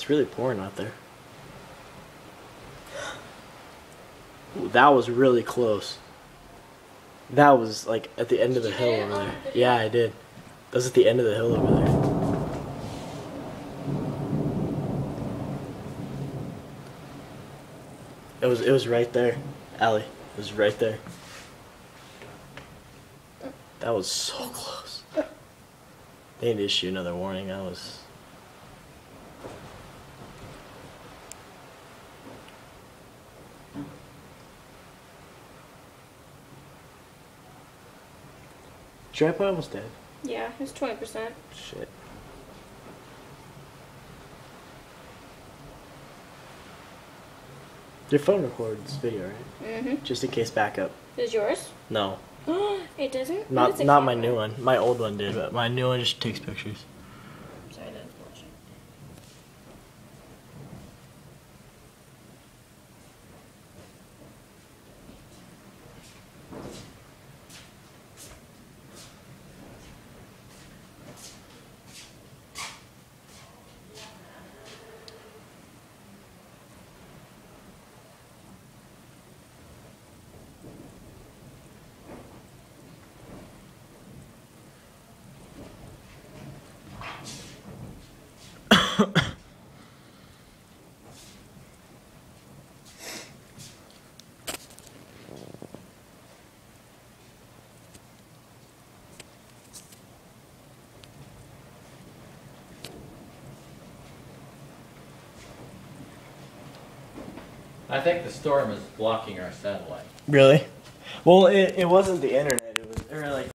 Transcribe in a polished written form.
It's really pouring out there. Ooh, that was really close. That was like at the end of the hill over there. Yeah, I did. That was at the end of the hill over there. It was right there, Allie. It was right there. That was so close. They need to issue another warning. That was. Grandpa almost dead. Yeah, it's 20%. Shit. Your phone records video, right? Mm-hmm. Just in case backup. Is yours? No. It doesn't? Not my new one. My old one did, but my new one just takes pictures. Sorry, that's bullshit. I think the storm is blocking our satellite. Really? Well, it wasn't the internet. It was, or like